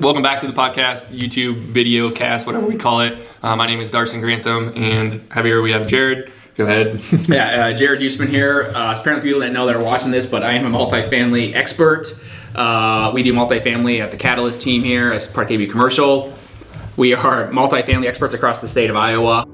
Welcome back to the podcast, YouTube, video cast, whatever we call it. My name is Darson Grantham, and here we have Jared. Go ahead. Jared Huseman here. Apparently people that know that are watching this, but I am a multifamily expert. We do multifamily at the Catalyst team here as part of KB Commercial. We are multifamily experts across the state of Iowa.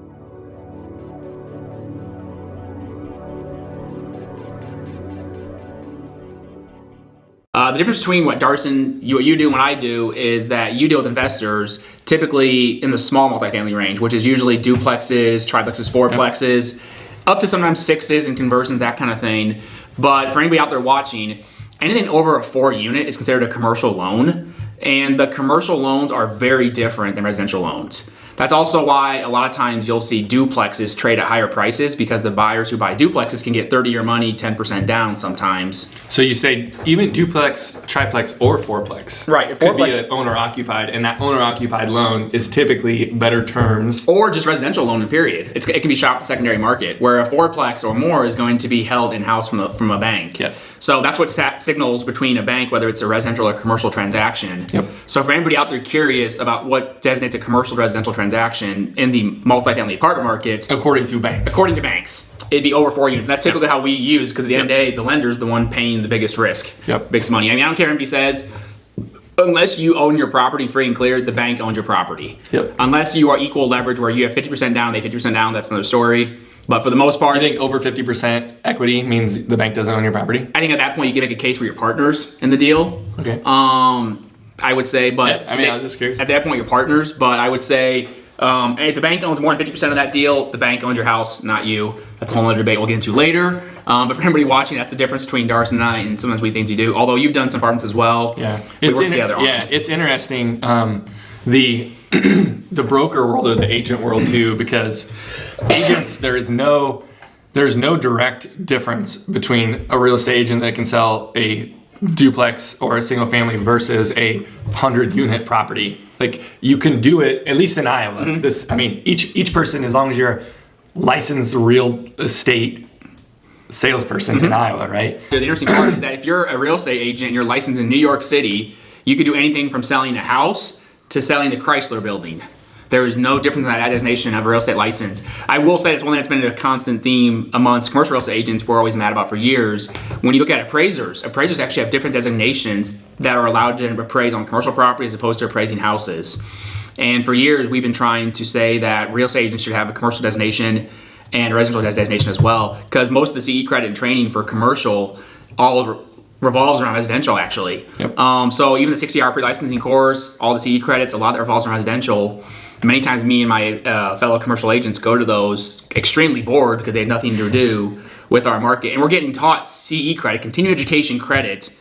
The difference between what Darson, what you do and what I do is that you deal with investors typically in the small multifamily range, which is usually duplexes, triplexes, fourplexes, up to sometimes sixes and conversions, that kind of thing. But for anybody out there watching, anything over a 4 unit is considered a commercial loan. And the commercial loans are very different than residential loans. That's also why a lot of times you'll see duplexes trade at higher prices because the buyers who buy duplexes can get 30-year money, 10% down sometimes. So you say even duplex, triplex, or fourplex. Right. It could be an owner-occupied, and that owner-occupied loan is typically better terms. Or just residential loan, period. It can be shopped at the secondary market, where a fourplex or more is going to be held in-house from a bank. Yes. So that's what signals between a bank, whether it's a residential or commercial transaction. Yep. So for anybody out there curious about what designates a commercial residential transaction in the multifamily apartment market, According to banks, it'd be over 4 units. That's typically how we use, because at the end of the day, the lender's the one paying the biggest risk, biggest money. I mean, I don't care if anybody says, unless you own your property free and clear, the bank owns your property. Yep. Unless you are equal leverage where you have 50% down, they have 50% down, that's another story. But for the most part, I think over 50% equity means the bank doesn't own your property. I think at that point you can make a case for your partners in the deal. Okay. I would say, but I was just curious. At that point, you're partners. But I would say, if the bank owns more than 50% of that deal, the bank owns your house, not you. That's a whole other debate we'll get into later. But for everybody watching, that's the difference between Darson and I, and sometimes we things you do. Although you've done some apartments as well. Yeah, we work together. It's interesting. The broker world or the agent world too, because agents there's no direct difference between a real estate agent that can sell a duplex or a single family versus a 100-unit property. Like, you can do it, at least in Iowa. Mm-hmm. Each person, as long as you're a licensed real estate salesperson in Iowa, right? So the interesting part is that if you're a real estate agent and you're licensed in New York City, you can do anything from selling a house to selling the Chrysler building. There is no difference in that designation of a real estate license. I will say it's one that's been a constant theme amongst commercial real estate agents we're always mad about for years. When you look at appraisers actually have different designations that are allowed to appraise on commercial property as opposed to appraising houses. And for years, we've been trying to say that real estate agents should have a commercial designation and a residential designation as well, because most of the CE credit and training for commercial all revolves around residential, actually. Yep. So even the 60-hour pre-licensing course, all the CE credits, a lot that revolves around residential. Many times me and my fellow commercial agents go to those extremely bored because they have nothing to do with our market. And we're getting taught CE credit, continuing education credit,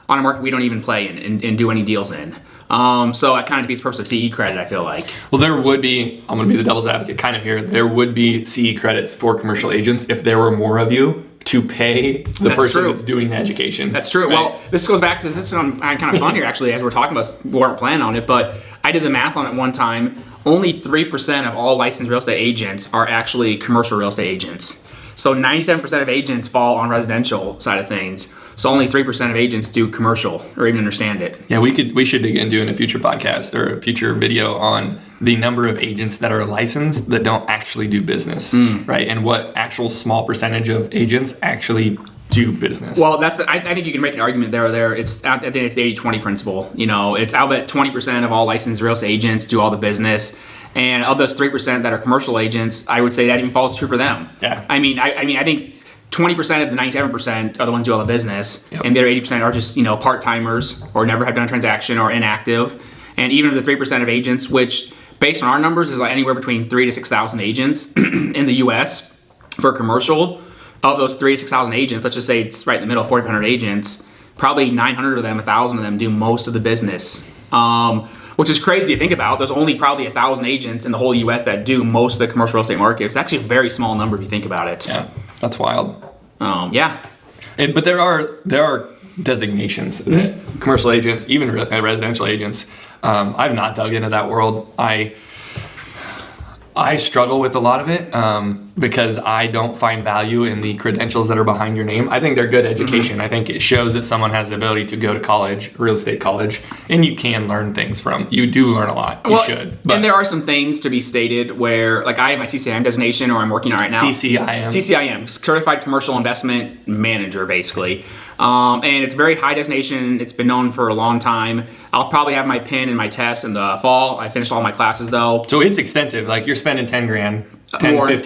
on a market we don't even play in and do any deals in. So that kind of defeats the purpose of CE credit, I feel like. Well, there would be, I'm going to be the devil's advocate kind of here, there would be CE credits for commercial agents if there were more of you to pay the person that's doing the education. That's true. Right? Well, this goes back to, this is kind of fun here actually, as we're talking about, we weren't planning on it, but I did the math on it one time. Only 3% of all licensed real estate agents are actually commercial real estate agents. So 97% of agents fall on residential side of things. So only 3% of agents do commercial or even understand it. Yeah, we should again do in a future podcast or a future video on the number of agents that are licensed that don't actually do business, right? And what actual small percentage of agents actually do business. Well, I think you can make an argument there. It's I think it's the 80-20 principle. You know, I'll bet 20% of all licensed real estate agents do all the business. And of those 3% that are commercial agents, I would say that even falls true for them. Yeah. I think 20% of the 97% are the ones who do all the business, and the other 80% are just, part-timers or never have done a transaction or inactive. And even of the 3% of agents, which based on our numbers is like anywhere between 3,000 to 6,000 agents in the U.S. for commercial. Of those 3,000 to 6,000 agents, let's just say it's right in the middle, 4,500 agents, probably 900 of them, 1,000 of them do most of the business, which is crazy to think about. There's only probably 1,000 agents in the whole U.S. that do most of the commercial real estate market. It's actually a very small number if you think about it. Yeah, that's wild. Yeah. But there are designations that commercial agents, even residential agents, I've not dug into that world. I struggle with a lot of it because I don't find value in the credentials that are behind your name. I think they're good education. I think it shows that someone has the ability to go to college, real estate college, and you can learn things from. You do learn a lot. You should. And there are some things to be stated where, like, I have my CCIM designation, or I'm working on it right now. CCIM, Certified Commercial Investment Manager, basically. And it's very high designation. It's been known for a long time. I'll probably have my PIN and my test in the fall. I finished all my classes though. So it's extensive. Like, you're spending 10 grand, 10 to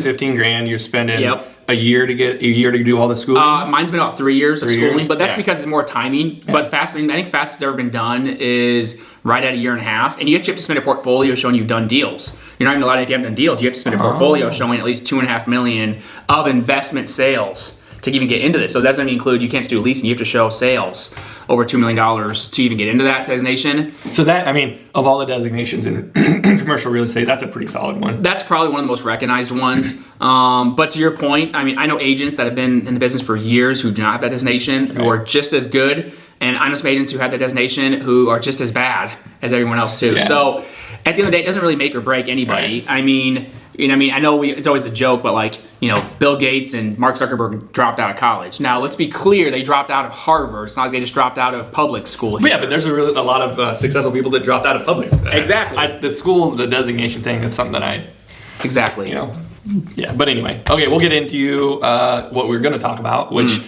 15 grand. You're spending a year to do all the schooling. Mine's been about 3 years of schooling, but that's because it's more timing. But the fastest thing, I think fastest ever been done is right at a year and a half. And you actually have to submit a portfolio showing you've done deals. You're not even allowed if you haven't done deals. You have to submit a portfolio showing at least $2.5 million of investment sales to even get into this. So that doesn't even include, you can't just do leasing, you have to show sales over $2 million to even get into that designation. So that, I mean, of all the designations in commercial real estate, that's a pretty solid one. That's probably one of the most recognized ones. But to your point, I mean, I know agents that have been in the business for years who do not have that designation, who are just as good. And I know some agents who have that designation who are just as bad as everyone else too. Yes. So at the end of the day, it doesn't really make or break anybody. Right. I mean, I know it's always the joke, but like, Bill Gates and Mark Zuckerberg dropped out of college. Now, let's be clear, they dropped out of Harvard. It's not like they just dropped out of public school here. Yeah, but there's a lot of successful people that dropped out of public school. Exactly. The designation thing, that's something that I... Exactly. Yeah, but anyway. Okay, we'll get into what we're going to talk about, which...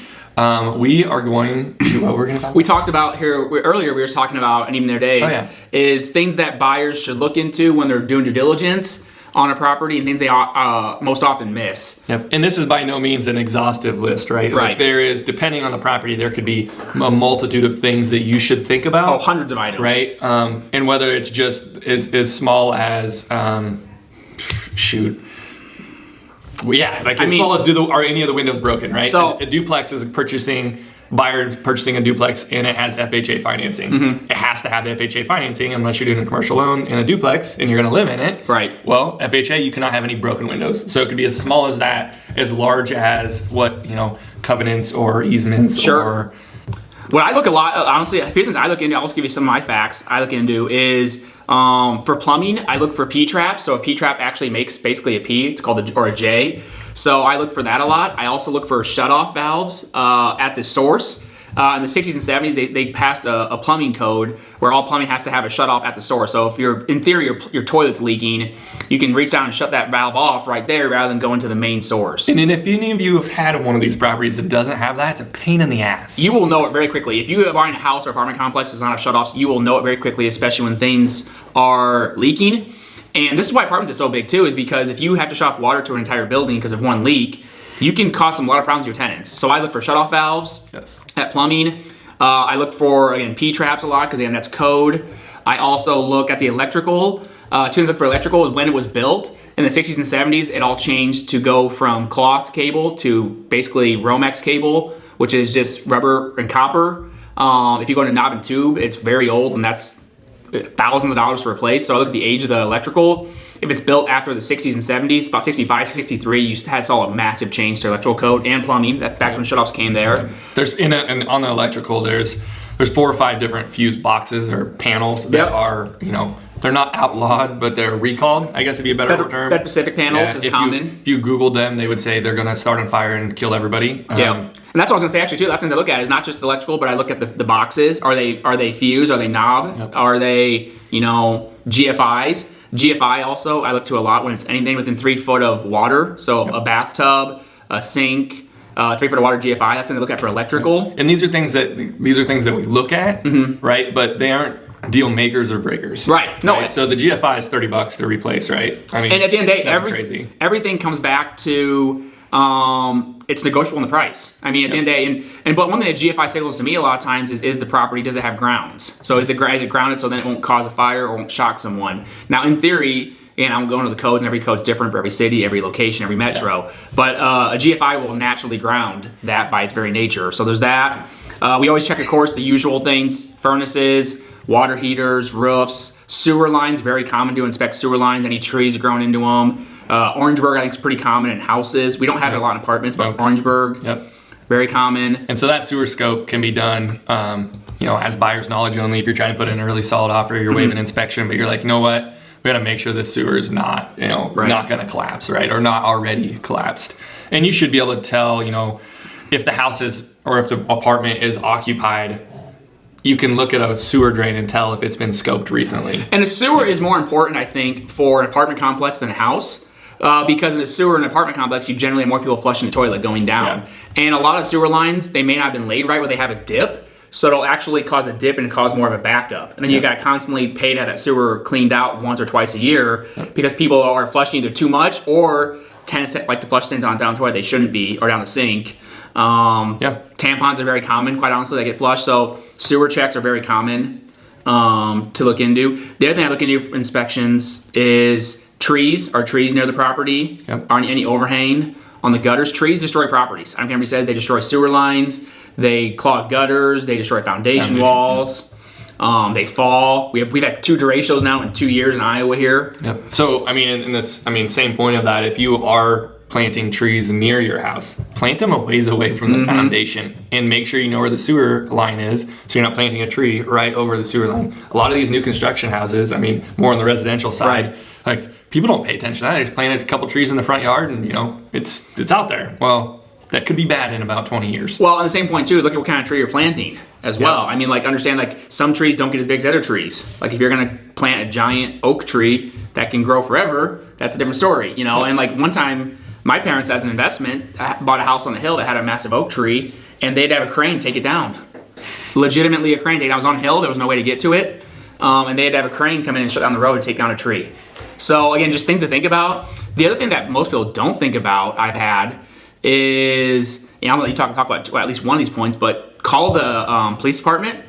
we are going to what we're going to talk about? We talked about earlier, we were talking about, and even their days, is things that buyers should look into when they're doing due diligence on a property, and things they most often miss. Yep. And this is by no means an exhaustive list, right? Right. Like, there is, depending on the property, there could be a multitude of things that you should think about. Oh, hundreds of items. Right? And whether it's just as small as, small as are any of the windows broken, right? So a duplex is buyer purchasing a duplex, and it has FHA financing. Mm-hmm. It has to have FHA financing unless you're doing a commercial loan in a duplex and you're going to live in it. Right. Well, FHA, you cannot have any broken windows. So it could be as small as that, as large as covenants or easements. Sure. Or what I look a lot, honestly, a few things I look into, I'll just give you some of my facts I look into is, for plumbing, I look for P-traps. So a P-trap actually makes basically a P. It's called a J. So I look for that a lot. I also look for shutoff valves at the source. In the 60s and 70s, they passed a plumbing code where all plumbing has to have a shutoff at the source. So if in theory, your toilet's leaking, you can reach down and shut that valve off right there rather than going to the main source. And if any of you have had one of these properties that doesn't have that, it's a pain in the ass. You will know it very quickly. If you are buying a house or apartment complex that does not have shutoffs, you will know it very quickly, especially when things are leaking. And this is why apartments are so big too, is because if you have to shut off water to an entire building because of one leak, you can cause a lot of problems with your tenants. So I look for shutoff valves at plumbing. I look for, again, P-traps a lot because, again, that's code. I also look at the electrical. Two things I look for electrical is when it was built. In the 60s and 70s, it all changed to go from cloth cable to basically Romex cable, which is just rubber and copper. If you go to knob and tube, it's very old, and that's thousands of dollars to replace. So I look at the age of the electrical. If it's built after the 60s and 70s, about 65, 63, you saw a massive change to electrical code and plumbing. That's back when shutoffs came there. There's on the electrical, there's 4 or 5 different fuse boxes or panels that are, they're not outlawed, but they're recalled, I guess would be a better term. Fed Pacific panels is common. If you Googled them, they would say they're going to start on fire and kill everybody. And that's what I was going to say actually too. That's something I look at is not just the electrical, but I look at the boxes. Are they fused? Are they knob? Yep. Are they, GFIs? GFI also, I look to a lot when it's anything within 3 foot of water. So a bathtub, a sink, 3 foot of water GFI. That's something to look at for electrical. And these are things that we look at, right? But they aren't deal makers or breakers. Right. No. Right? So the GFI is $30 to replace, right? I mean, and at the end of the day, everything comes back to it's negotiable in the price. I mean, at the end of the day, but one thing that GFI signals to me a lot of times is the property, does it have grounds? So is it grounded so then it won't cause a fire or won't shock someone? Now, in theory, and I'm going to the codes, and every code's different for every city, every location, every metro, but a GFI will naturally ground that by its very nature. So there's that. We always check, of course, the usual things: furnaces, water heaters, roofs, sewer lines. Very common to inspect sewer lines, any trees growing into them. Orangeburg, I think, is pretty common in houses. We don't have it a lot in apartments, but Orangeburg, very common. And so that sewer scope can be done, as buyer's knowledge only. If you're trying to put in an early solid offer, you're waiving inspection, but you're like, you know what? we got to make sure the sewer is not, not going to collapse, right? Or not already collapsed. And you should be able to tell, if the house is, or if the apartment is occupied, you can look at a sewer drain and tell if it's been scoped recently. And a sewer is more important, I think, for an apartment complex than a house. Because in a sewer in an apartment complex, you generally have more people flushing the toilet going down. Yeah. And a lot of sewer lines, they may not have been laid right where they have a dip. So it'll actually cause a dip and cause more of a backup. And then you got to constantly pay to have that sewer cleaned out once or twice a year because people are flushing either too much or tenants like to flush things down the toilet they shouldn't be or down the sink. Tampons are very common, quite honestly, they get flushed. So sewer checks are very common to look into. The other thing I look into for inspections is trees. Are trees near the property? Aren't any overhang on the gutters? Trees destroy properties. I don't care what anybody says. They destroy sewer lines. They clog gutters. They destroy foundation walls. They fall. We've had 2 derechos now in 2 years in Iowa here. Yep. So in this same point of that, if you are planting trees near your house, plant them a ways away from the foundation, and make sure you know where the sewer line is, so you're not planting a tree right over the sewer line. A lot of these new construction houses, more on the residential side, people don't pay attention to that. They just planted a couple trees in the front yard, and it's out there. Well, that could be bad in about 20 years. Well, on the same point too, look at what kind of tree you're planting as well. Understand some trees don't get as big as other trees. Like if you're gonna plant a giant oak tree that can grow forever, that's a different story, And one time, my parents, as an investment, bought a house on the hill that had a massive oak tree, and they'd have a crane take it down. Legitimately a crane take it down. I was on a hill, there was no way to get to it, and they had to have a crane come in and shut down the road and take down a tree. So again, just things to think about. The other thing that most people don't think about, I've had, is, I'm gonna let you talk about at least one of these points, but call the police department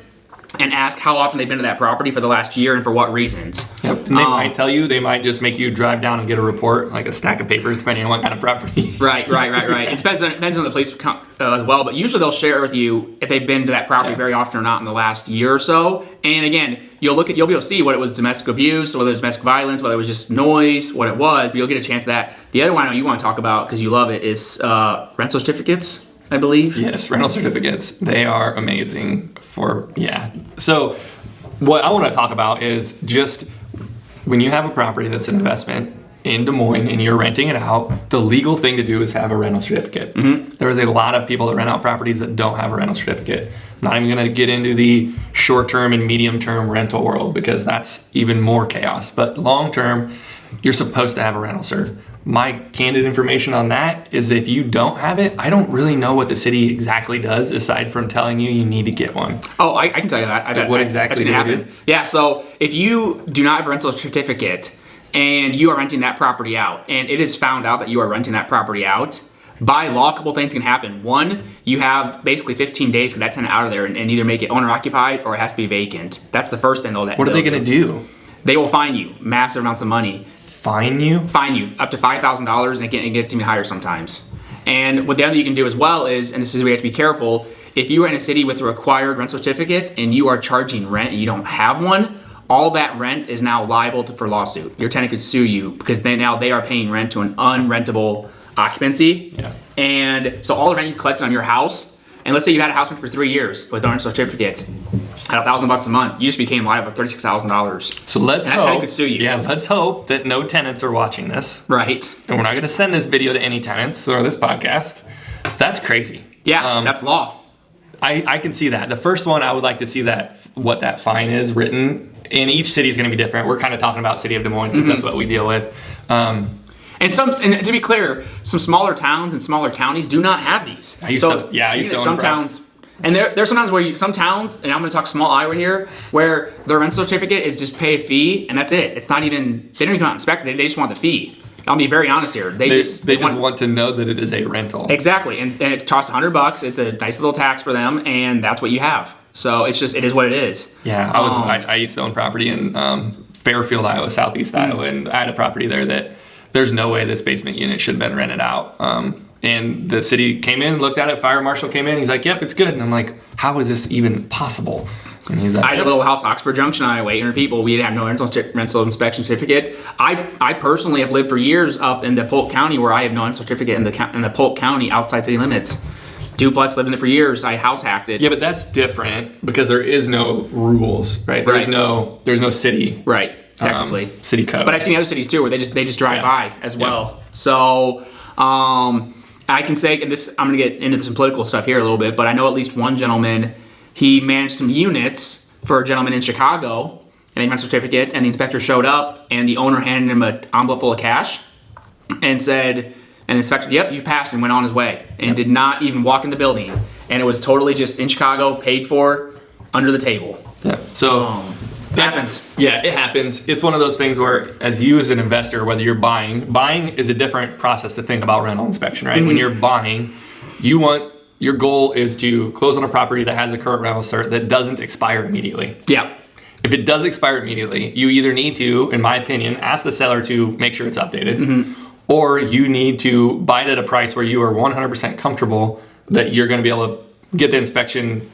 and ask how often they've been to that property for the last year and for what reasons. Yep. And they might tell you, they might just make you drive down and get a report, like a stack of papers, depending on what kind of property. Right. It depends on the police as well, but usually they'll share with you if they've been to that property very often or not in the last year or so. And again, you'll be able to see what it was domestic abuse, whether it was domestic violence, whether it was just noise, what it was, but you'll get a chance of that. The other one I know you want to talk about, because you love it, is rental certificates, I believe. Yes, rental certificates. They are amazing So what I want to talk about is just when you have a property that's an investment in Des Moines and you're renting it out, the legal thing to do is have a rental certificate. There's a lot of people that rent out properties that don't have a rental certificate. I'm not even going to get into the short-term and medium-term rental world because that's even more chaos. But long-term, you're supposed to have a rental cert. My candid information on that is if you don't have it, I don't really know what the city exactly does aside from telling you need to get one. Oh, I can tell you that. What exactly do they do? Yeah, so if you do not have a rental certificate and you are renting that property out, and it is found out that you are renting that property out, by law, a couple things can happen. One, you have basically 15 days to get that tenant out of there and either make it owner-occupied or it has to be vacant. That's the first thing, though. What are they going to do? They will fine you massive amounts of money. Fine you? Fine you up to $5,000, and it gets even higher sometimes. And what the other you can do as well is, and this is where you have to be careful, if you are in a city with a required rental certificate and you are charging rent and you don't have one, all that rent is now liable for lawsuit. Your tenant could sue you because they are paying rent to an unrentable occupancy. Yeah. And so all the rent you've collected on your house, and let's say you had a house rent for 3 years with a rental certificate at $1,000 a month, you just became liable for $36,000. So let's hope. That tenant could sue you. Yeah, let's hope that no tenants are watching this. Right. And we're not going to send this video to any tenants or this podcast. That's crazy. Yeah, that's law. I can see that. The first one, I would like to see what that fine is written. And each city is going to be different. We're kind of talking about city of Des Moines because that's what we deal with. And to be clear, some smaller towns and smaller counties do not have these. I used to own some towns. And there's sometimes where some towns, and I'm going to talk small Iowa here, where their rental certificate is just pay a fee and that's it. It's not even, they don't even inspect it. They just want the fee. I'll be very honest here. They just want to know that it is a rental. Exactly, and it costs $100. It's a nice little tax for them, and that's what you have. So it is what it is. Yeah, I used to own property in Fairfield, Iowa, southeast Iowa, and I had a property there that there's no way this basement unit should have been rented out. And the city came in, looked at it, fire marshal came in, he's like, yep, it's good. And I'm like, how is this even possible? And he's like, I had a little house, Oxford Junction, Iowa, 800 people. We didn't have no rental inspection certificate. I personally have lived for years up in the Polk County where I have no rental certificate in the Polk County outside city limits. Duplex, lived in it for years. I house hacked it. Yeah, but that's different because there is no rules, right? There's no city. Right. technically city code. But I've seen other cities too where they just drive by as well. So I can say, and this I'm going to get into some political stuff here a little bit, but I know at least one gentleman, he managed some units for a gentleman in Chicago, and he got a certificate, and the inspector showed up, and the owner handed him an envelope full of cash, and said, and the inspector, yep, you've passed, and went on his way, and did not even walk in the building, and it was totally just in Chicago, paid for, under the table. Yeah. So It happens. Yeah, it happens. It's one of those things where, as you as an investor, whether you're buying is a different process to think about rental inspection, right? When you're buying, your goal is to close on a property that has a current rental cert that doesn't expire immediately. Yeah. If it does expire immediately, you either need to, in my opinion, ask the seller to make sure it's updated, or you need to buy it at a price where you are 100% comfortable that you're going to be able to get the inspection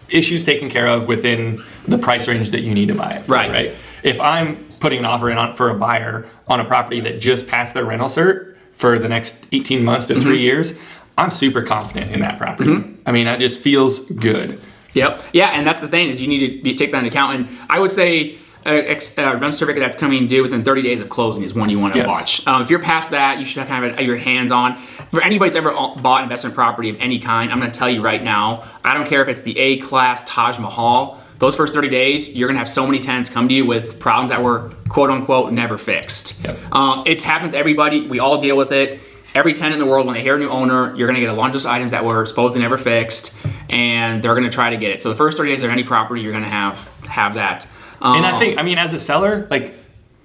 issues taken care of within the price range that you need to buy it. Right. If I'm putting an offer in for a buyer on a property that just passed their rental cert for the next 18 months to 3 years, I'm super confident in that property. I mean, that just feels good. Yep. Yeah, and that's the thing is you need to take that into account. And I would say a rental certificate that's coming due within 30 days of closing is one you want to watch. If you're past that, you should kind of have your hands on. For anybody that's ever bought investment property of any kind, I'm going to tell you right now, I don't care if it's the A-class Taj Mahal, those first 30 days, you're going to have so many tenants come to you with problems that were quote-unquote never fixed. Yep. It happens to everybody. We all deal with it. Every tenant in the world, when they hear a new owner, you're going to get a laundry list of items that were supposedly never fixed, and they're going to try to get it. So the first 30 days of any property, you're going to have that. And I think, as a seller,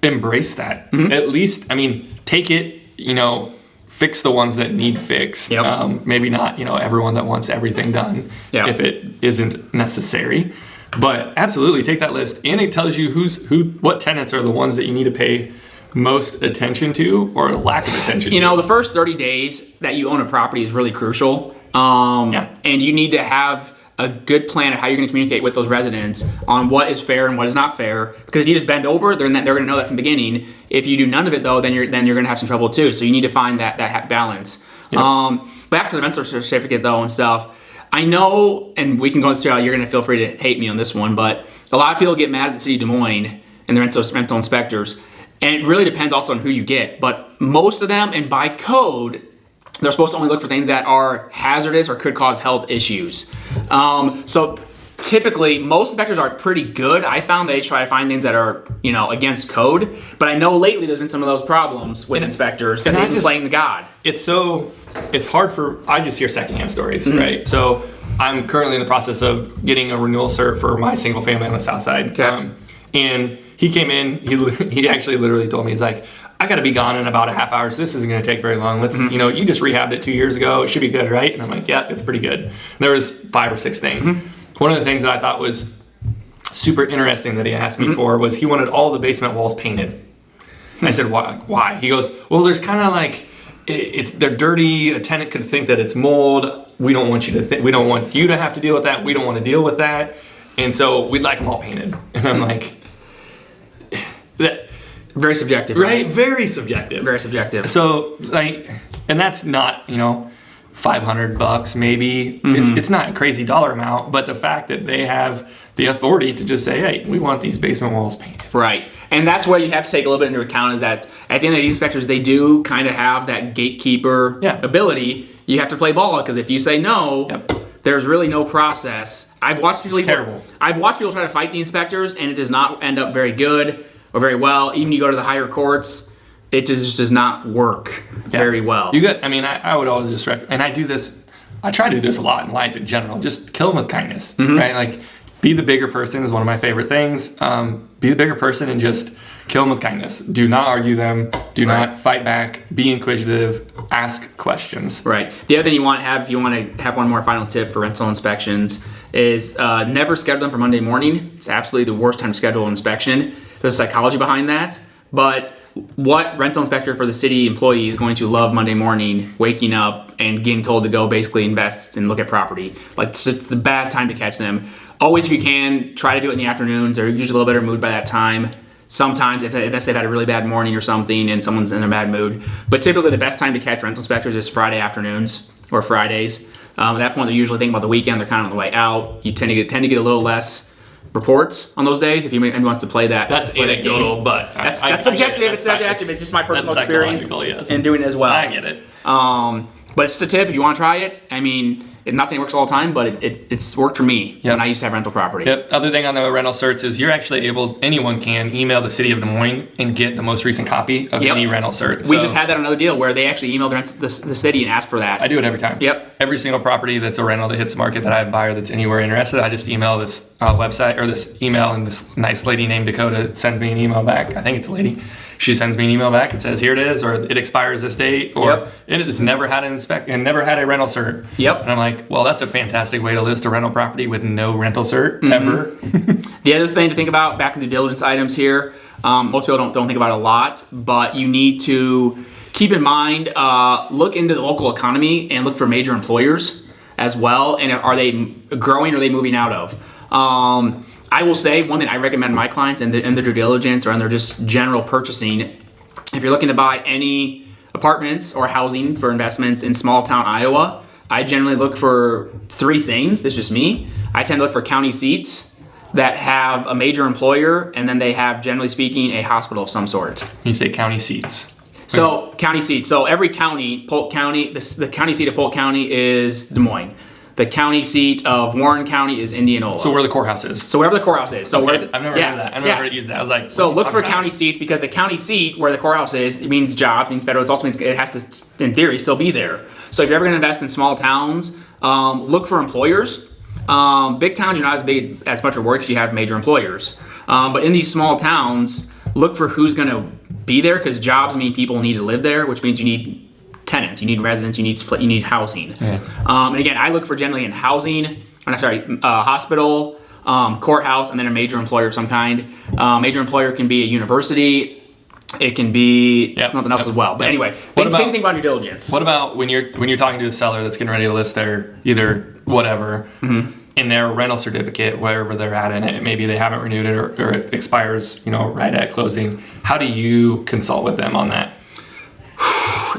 embrace that. At least, take it, fix the ones that need fixed. Yep. Maybe not, everyone that wants everything done if it isn't necessary. But absolutely take that list, and it tells you what tenants are the ones that you need to pay most attention to or lack of attention to. The first 30 days that you own a property is really crucial. And you need to have a good plan of how you're going to communicate with those residents on what is fair and what is not fair. Because if you just bend over, they're going to know that from the beginning. If you do none of it, though, then you're going to have some trouble too. So you need to find that balance. Yep. Back to the rental certificate, though, and stuff. I know, and we can go into how you're going to feel free to hate me on this one, but a lot of people get mad at the city of Des Moines and the rental inspectors. And it really depends also on who you get. But most of them, and by code, they're supposed to only look for things that are hazardous or could cause health issues. So typically, most inspectors are pretty good. I found they try to find things that are, against code. But I know lately there's been some of those problems with inspectors that they've been playing the god. It's hard I just hear secondhand stories, right? So I'm currently in the process of getting a renewal cert for my single family on the south side. Okay. And he came in, he actually literally told me, he's like, I got to be gone in about a half hour, so this isn't going to take very long. Let's, you just rehabbed it 2 years ago. It should be good, right? And I'm like, yeah, it's pretty good. There was 5 or 6 things. One of the things that I thought was super interesting that he asked me for was he wanted all the basement walls painted. And I said, why? He goes, well, there's kind of they're dirty. A tenant could think that it's mold. We don't want you to have to deal with that. We don't want to deal with that. And so we'd like them all painted. And I'm like, very subjective, right? Very subjective. Very subjective. So and that's not, $500 maybe. It's not a crazy dollar amount, but the fact that they have the authority to just say, hey, we want these basement walls painted. Right. And that's what you have to take a little bit into account is that at the end of these inspectors, they do kind of have that gatekeeper ability. You have to play ball because if you say no, there's really no process. I've watched people try to fight the inspectors, and it does not end up very good or very well. Even you go to the higher courts, it just does not work very well. I would always just recommend, and I do this. I try to do this a lot in life in general. Just kill them with kindness, right? Be the bigger person is one of my favorite things. Be the bigger person and just kill them with kindness. Do not argue them. Do not fight back. Be inquisitive. Ask questions. Right. The other thing you want to have, if you want to have one more final tip for rental inspections, is never schedule them for Monday morning. It's absolutely the worst time to schedule an inspection. There's psychology behind that. But what rental inspector for the city employee is going to love Monday morning, waking up and getting told to go basically invest and look at property? It's a bad time to catch them. Always, if you can, try to do it in the afternoons. They're usually a little better mood by that time. Sometimes, if they've had a really bad morning or something and someone's in a bad mood. But typically, the best time to catch rental inspectors is Friday afternoons or Fridays. At that point, they're usually thinking about the weekend. They're kind of on the way out. You tend to get a little less reports on those days. If anybody wants to play that, That's play that anecdotal, game. but That's subjective. It's subjective. It's just my personal experience yes. in doing it as well. I get it. But it's just a tip if you want to try it. I mean, I'm not saying it works all the time, but it's worked for me when I used to have rental property. Yep. Other thing on the rental certs is you're actually anyone can email the city of Des Moines and get the most recent copy of any rental cert. We just had that on another deal where they actually emailed the city and asked for that. I do it every time. Yep. Every single property that's a rental that hits the market that I have a buyer that's anywhere interested, I just email this website or this email, and this nice lady named Dakota sends me an email back. I think it's a lady. She sends me an email back and says, here it is, or it expires this date, or it has never had an and never had a rental cert. Yep. And I'm like, well, that's a fantastic way to list a rental property with no rental cert ever. The other thing to think about, back to the due diligence items here, most people don't think about it a lot, but you need to keep in mind, look into the local economy and look for major employers as well. And are they growing or are they moving out of? I will say one thing I recommend my clients in their due diligence or in their just general purchasing, if you're looking to buy any apartments or housing for investments in small town Iowa, I generally look for 3 things. This is just me. I tend to look for county seats that have a major employer, and then they have, generally speaking, a hospital of some sort. You say county seats. So county seats. So every county, Polk County, the county seat of Polk County is Des Moines. The county seat of Warren County is Indianola. So where the courthouse is. So wherever the courthouse is. So I've never heard of that. I've never heard it used that. I was like, so look for county seats, because the county seat where the courthouse is, it means jobs, it means federal. It also means it has to, in theory, still be there. So if you're ever going to invest in small towns, look for employers. Big towns, you're not as much work because you have major employers. But in these small towns, look for who's going to be there, because jobs mean people need to live there, which means you need tenants, you need residents, you need housing. Yeah. And again, I look for generally in housing, hospital, courthouse, and then a major employer of some kind. Major employer can be a university, it can be something else as well. But anyway, think about your diligence. What about when you're talking to a seller that's getting ready to list their either whatever in their rental certificate, wherever they're at in it, maybe they haven't renewed it or it expires, right at closing. How do you consult with them on that?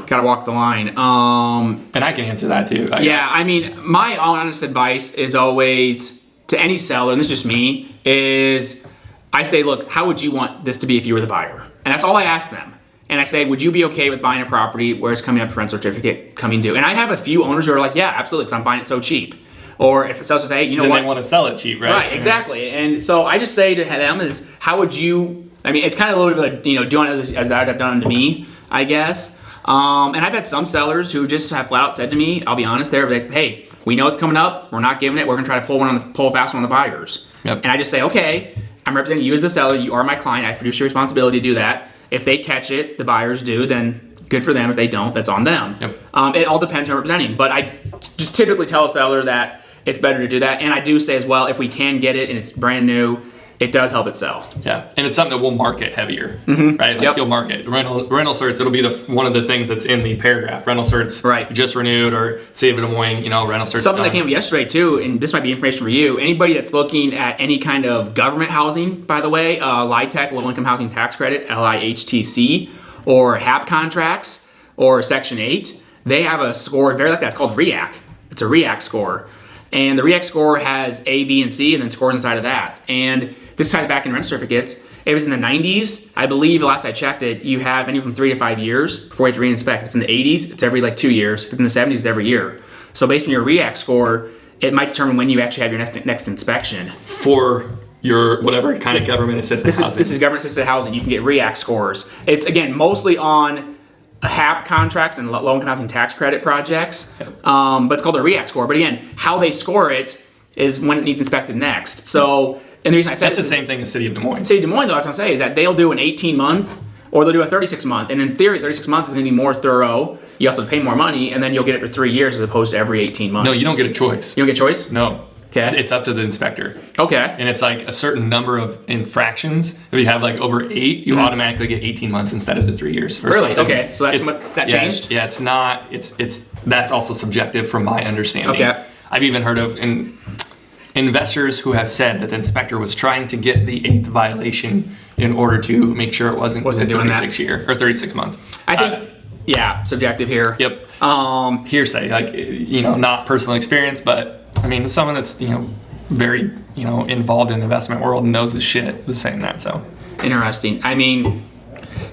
Gotta walk the line. And I can answer that too. I mean, my honest advice is always to any seller, and this is just me, is I say, look, how would you want this to be if you were the buyer? And that's all I ask them. And I say, would you be okay with buying a property where it's coming up for rent certificate coming due? And I have a few owners who are like, yeah, absolutely, because I'm buying it so cheap. Or if it sells, say, hey, you know what? They want to sell it cheap, right? Right, exactly. And so I just say to them is, how would you, I mean, it's kind of a little bit of doing as I'd have done to me, I guess. And I've had some sellers who just have flat out said to me, I'll be honest, they're like, hey, we know it's coming up, we're not giving it, we're gonna try to pull a fast one on the buyers. Yep. And I just say, okay, I'm representing you as the seller, you are my client, I have fiduciary responsibility to do that. If they catch it, the buyers do, then good for them. If they don't, that's on them. Yep. It all depends on who I'm representing. But I just typically tell a seller that it's better to do that. And I do say as well, if we can get it and it's brand new, it does help it sell. Yeah, and it's something that will market heavier, right? Like you'll market rental certs. It'll be one of the things that's in the paragraph. Rental certs, right? Just renewed, or Save Des Moines, rental certs. Something that came up yesterday too, and this might be information for you. Anybody that's looking at any kind of government housing, by the way, LIHTC, Low Income Housing Tax Credit, LIHTC, or HAP contracts, or Section 8, they have a score very like that. It's called REAC. It's a REAC score. And the REAC score has A, B, and C, and then scores inside of that. And this ties back in rent certificates. It was in the 90s. I believe, last I checked it, you have anywhere from 3 to 5 years before you have to re-inspect. If it's in the 80s, it's every 2 years. If it's in the 70s, it's every year. So based on your REAC score, it might determine when you actually have your next inspection. For your whatever kind of government-assisted housing. This is government-assisted housing. You can get REAC scores. It's, again, mostly on HAP contracts and low-income housing tax credit projects, but it's called a REAC score. But again, how they score it is when it needs inspected next. So, and the reason I said that's the same thing as City of Des Moines. City of Des Moines, though, that's what I'm saying, is that they'll do an 18-month or they'll do a 36-month. And in theory, 36-month is going to be more thorough. You also pay more money, and then you'll get it for 3 years as opposed to every 18 months. No, you don't get a choice. You don't get a choice? No. Okay. It's up to the inspector. Okay. And it's like a certain number of infractions. If you have like over 8, you automatically get 18 months instead of the 3 years. Really? Okay. So that's that changed? Yeah, it's not. It's that's also subjective from my understanding. Okay. I've even heard of investors who have said that the inspector was trying to get the 8th violation in order to make sure it wasn't doing 36 year or 36 month. I think subjective here. Yep. Hearsay, like not personal experience, but I mean, someone that's very, involved in the investment world and knows his shit, was saying that. So Interesting. I mean,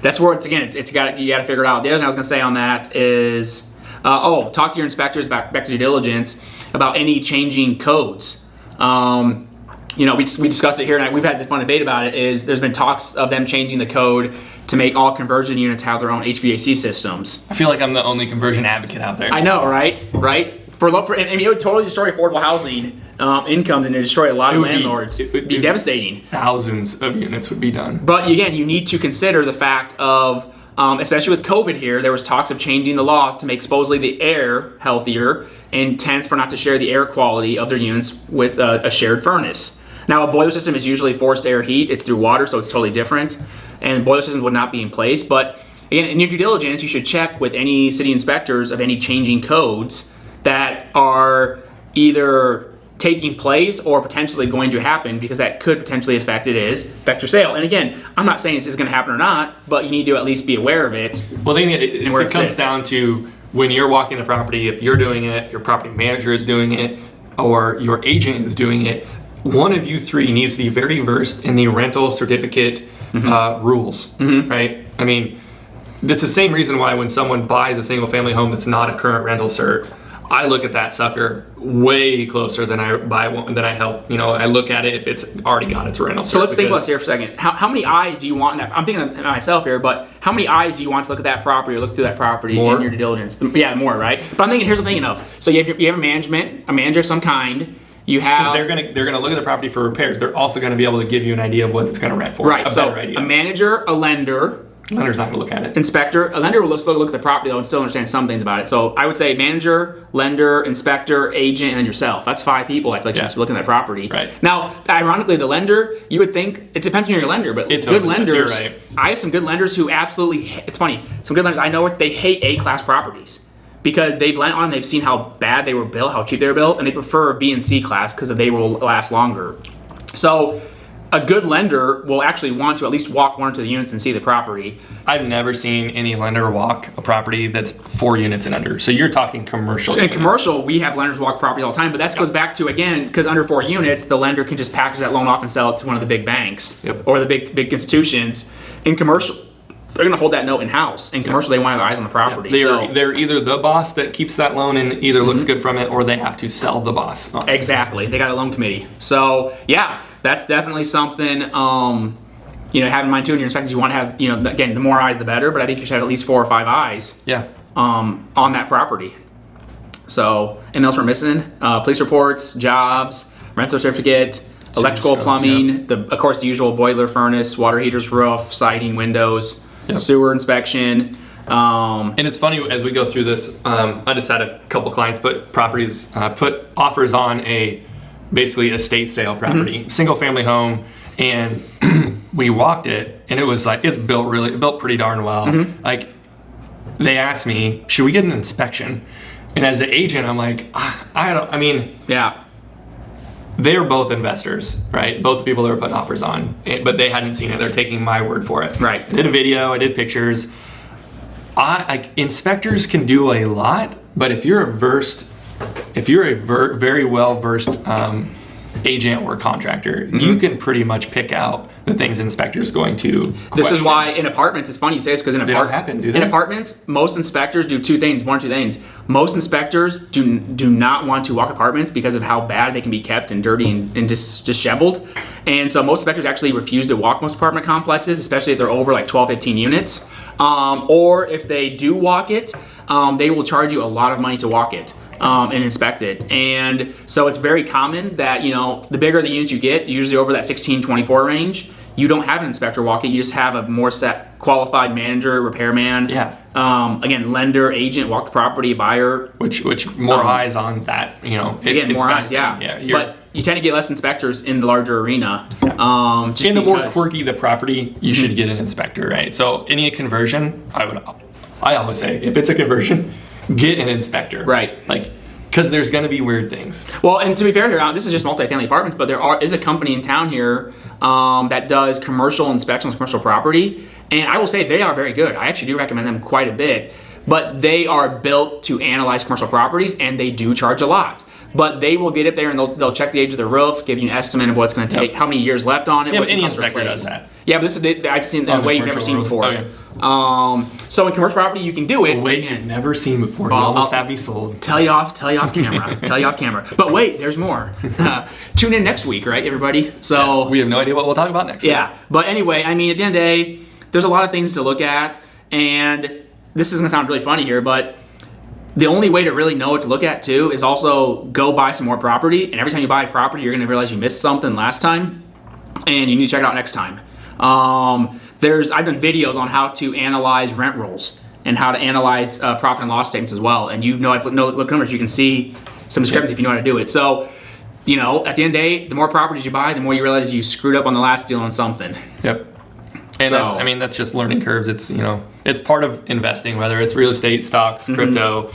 that's where it's you got to figure it out. The other thing I was going to say on that is, talk to your inspectors back to due diligence about any changing codes. We discussed it here, and we've had the fun debate about it. Is there's been talks of them changing the code to make all conversion units have their own HVAC systems. I feel like I'm the only conversion advocate out there. I know, right? And it would totally destroy affordable housing incomes, and it destroy a lot of landlords. It would be devastating. Thousands of units would be done. But again, you need to consider the fact of, especially with COVID here, there was talks of changing the laws to make supposedly the air healthier and tents for not to share the air quality of their units with a shared furnace. Now, a boiler system is usually forced air heat. It's through water, so it's totally different. And boiler systems would not be in place. But again, in your due diligence, you should check with any city inspectors of any changing codes that are either taking place or potentially going to happen, because that could potentially affect your sale. And again, I'm not saying this is going to happen or not, but you need to at least be aware of it. Well, it comes down to when you're walking the property, if you're doing it, your property manager is doing it, or your agent is doing it, one of you three needs to be very versed in the rental certificate rules, right? I mean, that's the same reason why when someone buys a single family home that's not a current rental cert, I look at that sucker way closer than I buy one, than I help. I look at it if it's already got its rental cert. So let's think about this here for a second. How many eyes do you want in that? I'm thinking of myself here, but how many eyes do you want to look at that property or look through that property in your due diligence? Yeah, more, right? But here's what I'm thinking of. So you have a manager of some kind. You have, because they're gonna look at the property for repairs. They're also gonna be able to give you an idea of what it's gonna rent for. Right. So a manager, a lender. Lender's not gonna look at it. Inspector. A lender will look at the property though and still understand some things about it. So I would say manager, lender, inspector, agent, and then yourself. That's 5 people I feel like should be looking at that property. Right. Now, ironically, the lender, you would think, it depends on your lender, but good lenders, you're right. I have some good lenders who absolutely, it's funny, some good lenders I know, they hate A-class properties. Because they've lent on them, they've seen how bad they were built, how cheap they were built, and they prefer B and C class because they will last longer. So a good lender will actually want to at least walk one or two units and see the property. I've never seen any lender walk a property that's 4 units and under. So you're talking commercial. In commercial, we have lenders walk property all the time, but that goes back to, again, because under 4 units, the lender can just package that loan off and sell it to one of the big banks or the big institutions. In commercial, they're going to hold that note in-house. In commercial, they want to have eyes on the property. They're either the boss that keeps that loan and either looks good from it, or they have to sell the boss. Exactly. They got a loan committee. So, yeah, that's definitely something, have in mind, too, in your inspections. You want to have, again, the more eyes, the better, but I think you should have at least 4 or 5 eyes on that property. So, anything else we're missing? Police reports, jobs, rental certificate, electrical, plumbing, of course, the usual boiler, furnace, water heaters, roof, siding, windows. Sewer inspection. And it's funny as we go through this, I just had a couple clients put offers on basically a estate sale property, single family home, and we walked it, and it was like, it's built pretty darn well. Like, they asked me, should we get an inspection? And as an agent, I'm like, they're both investors, right? Both the people that were putting offers on, but they hadn't seen it. They're taking my word for it. Right. I did a video. I did pictures. Inspectors can do a lot, but if you're a very well versed agent or contractor, you can pretty much pick out the things an inspector's going to question. This is why in apartments, it's funny you say this, because they don't happen, do they? In apartments, most inspectors do one or two things. Most inspectors do not want to walk apartments because of how bad they can be kept and dirty and disheveled. And so most inspectors actually refuse to walk most apartment complexes, especially if they're over like 12, 15 units. Or if they do walk it, they will charge you a lot of money to walk it. And inspect it. And so it's very common that, the bigger the units you get, usually over that 16-24 range, you don't have an inspector walk it. You just have a more set qualified manager, repairman. Yeah. Again, lender, agent, walk the property, buyer. Which more eyes on that, Again, more eyes, yeah. But you tend to get less inspectors in the larger arena. The more quirky the property, you should get an inspector, right? So any conversion, I always say, if it's a conversion, get an inspector. Right. Because there's going to be weird things. Well, and to be fair here, this is just multifamily apartments, but is a company in town here that does commercial inspections, commercial property. And I will say they are very good. I actually do recommend them quite a bit. But they are built to analyze commercial properties, and they do charge a lot. but they will get up there and they'll check the age of the roof, give you an estimate of what it's going to take, how many years left on it. Yeah, what's any it cost to inspector replace. does that. Yeah, but this is I've seen a way you've never seen before. Okay. So in commercial property, you can do it. A way you've never seen before. You almost have me sold. Tell you off camera. Tell you off camera. But wait, there's more. Tune in next week, right, everybody? So We have no idea what we'll talk about next week. yeah, but anyway, I mean, at the end of the day, there's a lot of things to look at, and this is going to sound really funny here, but the only way to really know what to look at too is also go buy some more property. And every time you buy a property, you're going to realize you missed something last time, and you need to check it out next time. I've done videos on how to analyze rent rolls and how to analyze profit and loss statements as well. And I've looked numbers, you can see some discrepancy if you know how to do it. So, at the end of the day, the more properties you buy, the more you realize you screwed up on the last deal on something. Yep. And that's just learning curves. It's it's part of investing, whether it's real estate, stocks, crypto,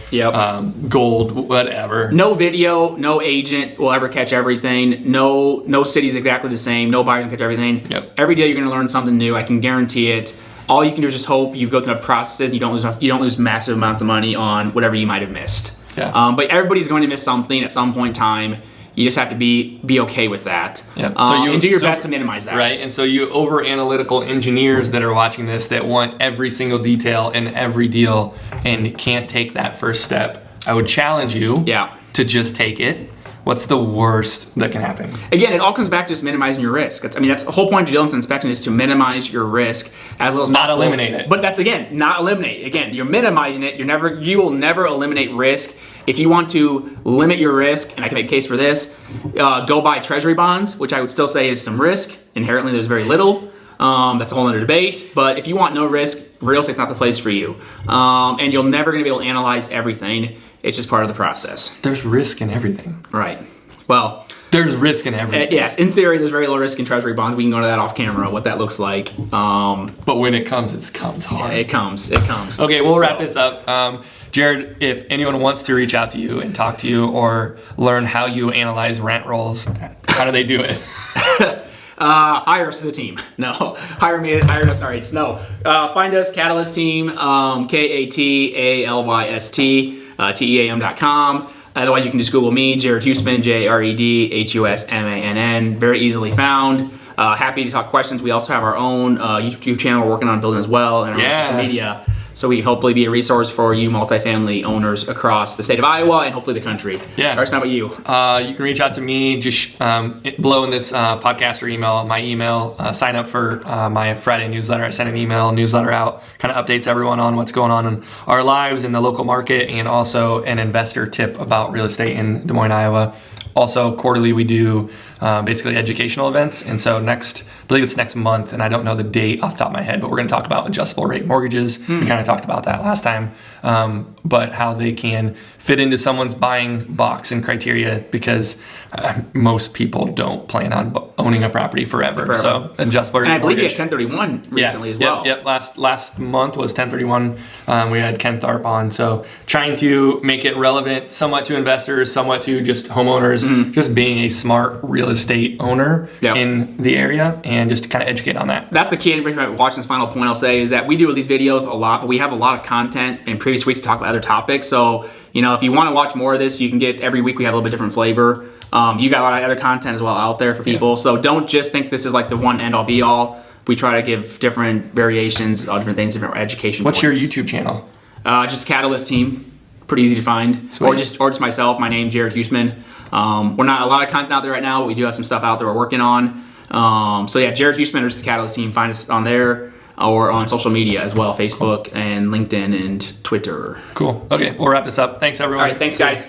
gold, whatever. No video, no agent will ever catch everything. No city's exactly the same. No buyer can catch everything. Yep. Every day you're going to learn something new. I can guarantee it. All you can do is just hope you go through enough processes and you don't lose massive amounts of money on whatever you might have missed. Yeah. But everybody's going to miss something at some point in time. You just have to be okay with that. Yep. And do your best to minimize that. Right. And so you over analytical engineers that are watching this that want every single detail in every deal and can't take that first step, I would challenge you to just take it. What's the worst that can happen? Again, it all comes back to just minimizing your risk. That's the whole point of due diligence inspection is to minimize your risk as little as not possible. Eliminate it. But that's not eliminate. Again, you're minimizing it. You will never eliminate risk. If you want to limit your risk, and I can make a case for this, go buy treasury bonds, which I would still say is some risk. Inherently, there's very little. That's a whole other debate. But if you want no risk, real estate's not the place for you. And you're never going to be able to analyze everything. It's just part of the process. There's risk in everything. Right. Well, there's risk in everything. Yes, in theory, there's very low risk in treasury bonds. We can go to that off camera, what that looks like. But when it comes hard. Yeah, it comes. Okay, we'll wrap this up. Jared, if anyone wants to reach out to you and talk to you or learn how you analyze rent rolls, how do they do it? Hire us as a team. No, hire us. All right, no. Find us, Catalyst Team, KATALYST, team.com. Otherwise, you can just Google me, Jared Huseman, JaredHusemann. Very easily found. Happy to talk questions. We also have our own YouTube channel we're working on building as well, and our own social media. So we can hopefully be a resource for you multifamily owners across the state of Iowa and hopefully the country. Yeah. Darson, how about you? You can reach out to me just below in this podcast or email. My email, sign up for my Friday newsletter. I send an newsletter out, kind of updates everyone on what's going on in our lives in the local market and also an investor tip about real estate in Des Moines, Iowa. Also, quarterly we do basically educational events. And so I believe it's next month, and I don't know the date off the top of my head, but we're going to talk about adjustable rate mortgages. We kind of talked about that last time, but how they can fit into someone's buying box and criteria because most people don't plan on owning a property forever. So adjustable rate and I believe mortgage. you had 1031 recently as well. Yep. Last month was 1031. We had Ken Tharp on. So trying to make it relevant somewhat to investors, somewhat to just homeowners, just being a smart real estate owner in the area and just kind of educate on that. That's the key information. Watching this final point I'll say is that we do these videos a lot, but we have a lot of content in previous weeks to talk about other topics. So, if you want to watch more of this, you can get every week we have a little bit different flavor. You got a lot of other content as well out there for people. So don't just think this is like the one end all be all. We try to give different variations, all different things, different education What's points. your YouTube channel? Just Catalyst Team. Pretty easy to find. Sweet. Or just myself, my name, Jared Huseman. We're not a lot of content out there right now, but we do have some stuff out there we're working on. Jared Huseman or just the Catalyst Team. Find us on there or on social media as well, Facebook and LinkedIn and Twitter. Cool. Okay, we'll wrap this up. Thanks, everyone. All right, thanks, guys.